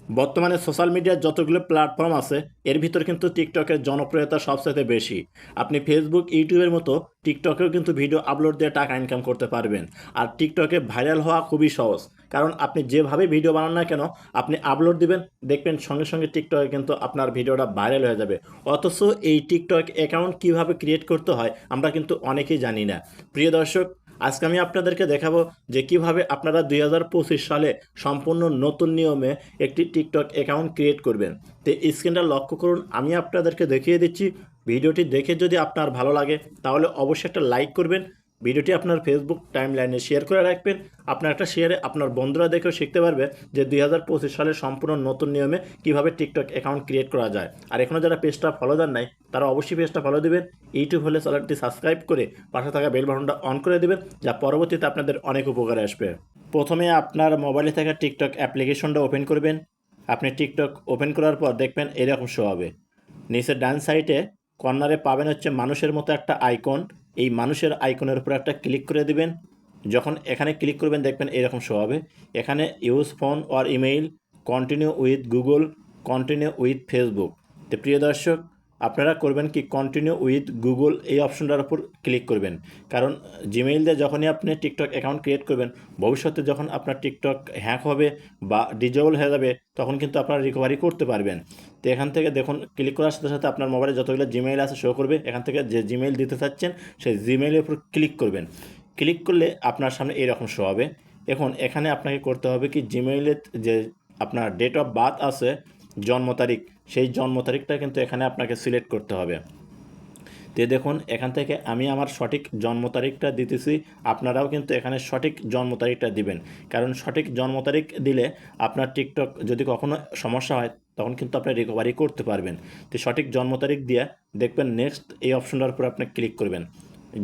বর্তমানে সোশ্যাল মিডিয়ার যতগুলো প্ল্যাটফর্ম আছে এর ভিতর কিন্তু টিকটকের জনপ্রিয়তা সবচেয়ে বেশি। আপনি ফেসবুক ইউটিউবের মতো টিকটকেও কিন্তু ভিডিও আপলোড দিয়ে টাকা ইনকাম করতে পারবেন। আর টিকটকে ভাইরাল হওয়া খুবই সহজ, কারণ আপনি যেভাবে ভিডিও বানান না কেন, আপনি আপলোড দিবেন, দেখবেন সঙ্গে সঙ্গে টিকটকে কিন্তু আপনার ভিডিওটা ভাইরাল হয়ে যাবে। অথচ এই টিকটক অ্যাকাউন্ট কিভাবে ক্রিয়েট করতে হয় আমরা কিন্তু অনেকেই জানি না। প্রিয় দর্শক, আজকে আমি আপনাদেরকে দেখাবো যে কিভাবে আপনারা 2025 সালে সম্পূর্ণ নতুন নিয়মে একটি টিকটক অ্যাকাউন্ট ক্রিয়েট করবেন। তো স্ক্রিনটা লক্ষ্য করুন, আমি আপনাদেরকে দেখিয়ে দিচ্ছি। ভিডিওটি দেখে যদি আপনার ভালো লাগে তাহলে অবশ্যই একটা লাইক করবেন। ভিডিওটি আপনার ফেসবুক টাইমলাইনে শেয়ার করে রাখবেন। আপনার একটা শেয়ারে আপনার বন্ধুরা দেখেও শিখতে পারবে যে 2025 সালের সম্পূর্ণ নতুন নিয়মে কিভাবে টিকটক অ্যাকাউন্ট ক্রিয়েট করা যায়। আর এখনও যারা পেজটা ফলো দেন নাই তারা অবশ্যই পেজটা ফলো দেবেন। ইউটিউব হলে চ্যানেলটি সাবস্ক্রাইব করে পাশে থাকা বেল বাটনটা অন করে দেবেন, যা পরবর্তীতে আপনাদের অনেক উপকারে আসবে। প্রথমে আপনার মোবাইলে থাকা টিকটক অ্যাপ্লিকেশনটা ওপেন করবেন। আপনি টিকটক ওপেন করার পর দেখবেন এরকম শো হবে। নিচে ডান সাইডে কর্নারে পাবেন হচ্ছে মানুষের মতো একটা আইকন। এই মানুষের আইকনের উপর একটা ক্লিক করে দিবেন। যখন এখানে ক্লিক করবেন দেখবেন এরকম শো হবে। এখানে use phone or email, continue with Google, continue with Facebook. তো প্রিয় দর্শক, আপনারা করবেন কি কন্টিনিউ উইথ গুগল এই অপশনটার উপর ক্লিক করবেন। কারণ জিমেইল দিয়ে যখনই আপনি টিকটক অ্যাকাউন্ট ক্রিয়েট করবেন, ভবিষ্যতে যখন আপনার টিকটক হ্যাক হবে বা ডিজেবল হয়ে যাবে তখন কিন্তু আপনারা রিকভারি করতে পারবেন। তো এখান থেকে দেখুন ক্লিক করার সাথে সাথে আপনার মোবাইলে যতগুলো জিমেইল আছে শো করবে। এখান থেকে যে জিমেইল দিতে চাচ্ছেন সেই জিমেইলের উপর ক্লিক করবেন। ক্লিক করলে আপনার সামনে এরকম শো হবে। এখন এখানে আপনাকে করতে হবে কি জিমেইলের যে আপনার ডেট অফ বার্থ আছে, জন্ম তারিখ, সেই জন্ম তারিখটা কিন্তু এখানে আপনাকে সিলেক্ট করতে হবে। তো দেখুন এখান থেকে আমি আমার সঠিক জন্ম তারিখটা দিতেছি, আপনারাও কিন্তু এখানে সঠিক জন্ম তারিখটা দিবেন। কারণ সঠিক জন্ম তারিখ দিলে আপনার টিকটক যদি কখনো সমস্যা হয় তখন কিন্তু আপনি রিকভারি করতে পারবেন। তো সঠিক জন্ম তারিখ দিয়ে দেখবেন নেক্সট এই অপশনটার উপর আপনি ক্লিক করবেন।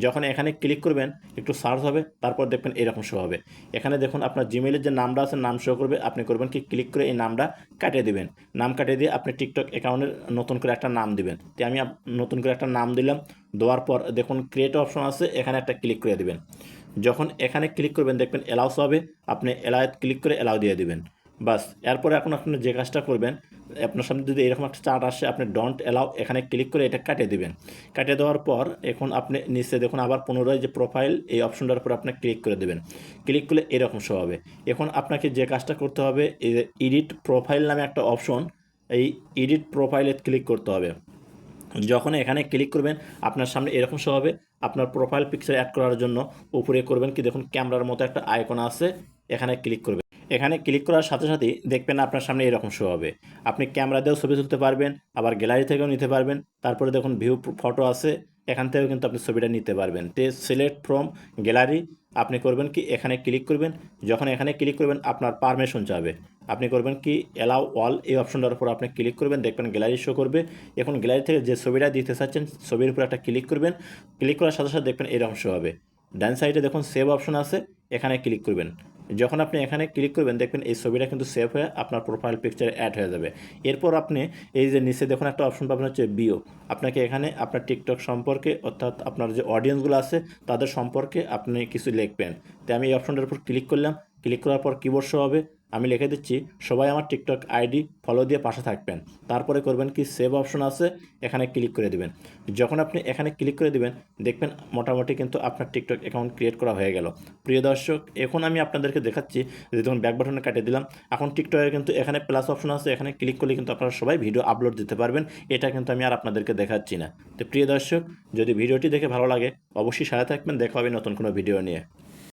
যখন এখানে ক্লিক করবেন একটু সার্চ হবে, তারপর দেখবেন এরকম শো হবে। এখানে দেখুন আপনার জিমেইলের যে নামটা আছে নাম শো করবে। আপনি করবেন কি ক্লিক করে এই নামটা কাটিয়ে দিবেন। নাম কাটিয়ে দিয়ে আপনি টিকটক অ্যাকাউন্টের নতুন করে একটা নাম দিবেন। তো আমি নতুন করে একটা নাম দিলাম। দেওয়ার পর দেখুন ক্রিয়েট অপশন আছে, এখানে একটা ক্লিক করে দিবেন। যখন এখানে ক্লিক করবেন দেখবেন অ্যালাউস হবে, আপনি অ্যালাউ ক্লিক করে অ্যালাউ দিয়ে দিবেন। বাস, এরপরে এখন আপনি যে কাজটা করবেন, আপনার সামনে যদি এরকম একটা চার্ট আসে আপনি ডোন্ট অ্যালাউ এখানে ক্লিক করে এটা কাটিয়ে দিবেন। কাটিয়ে দেওয়ার পর এখন আপনি নিচে দেখুন আবার পুনরায় যে প্রোফাইল এই অপশনটার উপর আপনি ক্লিক করে দেবেন। ক্লিক করলে এরকম শো হবে। এখন আপনাকে যে কাজটা করতে হবে, এই যে এডিট প্রোফাইল নামে একটা অপশন, এই এডিট প্রোফাইলে ক্লিক করতে হবে। যখন এখানে ক্লিক করবেন আপনার সামনে এরকম শো হবে। আপনার প্রোফাইল পিকচার অ্যাড করার জন্য উপরে করবেন কি দেখুন ক্যামেরার মতো একটা আইকন আছে, এখানে ক্লিক করবেন। এখানে ক্লিক করার সাথে সাথেই দেখবেন আপনার সামনে এরকম শো হবে। আপনি ক্যামেরা দিয়েও ছবি তুলতে পারবেন, আবার গ্যালারি থেকেও নিতে পারবেন। তারপরে দেখুন ভিউ ফটো আছে, এখান থেকেও কিন্তু আপনি ছবিটা নিতে পারবেন। তে সিলেক্ট ফ্রম গ্যালারি আপনি করবেন কি এখানে ক্লিক করবেন। যখন এখানে ক্লিক করবেন আপনার পারমিশন চাবে। আপনি করবেন কি অ্যালাউ অল এই অপশনটার উপর আপনি ক্লিক করবেন, দেখবেন গ্যালারি শো করবে। এখন গ্যালারি থেকে যে ছবিটা দিতে চাচ্ছেন ছবির উপর একটা ক্লিক করবেন। ক্লিক করার সাথে সাথে দেখবেন এরকম শো হবে। ডান সাইডে দেখুন সেভ অপশন আছে, এখানে ক্লিক করবেন। যখন আপনি এখানে ক্লিক করবেন দেখবেন এই ছবিটা কিন্তু সেভ হয়ে আপনার প্রোফাইল পিকচারে অ্যাড হয়ে যাবে। এরপর আপনি এই যে নিচে দেখুন একটা অপশন পাবেন হচ্ছে বিও। আপনাকে এখানে আপনার টিকটক সম্পর্কে অর্থাৎ আপনার যে অডিয়েন্সগুলো আছে তাদের সম্পর্কে আপনি কিছু লিখবেন। তাই আমি এই অপশনটার উপর ক্লিক করলাম। ক্লিক করার পর কিবোর্ড শো হবে, আমি লিখে দিচ্ছি সবাই আমার টিকটক আইডি ফলো দিয়ে পাশে থাকবেন। তারপরে করবেন কি সেভ অপশন আছে, এখানে ক্লিক করে দেবেন। যখন আপনি এখানে ক্লিক করে দেবেন দেখবেন মোটামুটি কিন্তু আপনার টিকটক অ্যাকাউন্ট ক্রিয়েট করা হয়ে গেল। প্রিয় দর্শক, এখন আমি আপনাদেরকে দেখাচ্ছি যে যখন ব্যাক বাটনে কাটিয়ে দিলাম, এখন টিকটকে কিন্তু এখানে প্লাস অপশন আছে, এখানে ক্লিক করলে কিন্তু আপনারা সবাই ভিডিও আপলোড দিতে পারবেন। এটা কিন্তু আমি আর আপনাদেরকে দেখাচ্ছি না। তো প্রিয় দর্শক, যদি ভিডিওটি দেখে ভালো লাগে অবশ্যই সাথে থাকবেন। দেখা হবে নতুন কোনো ভিডিও নিয়ে।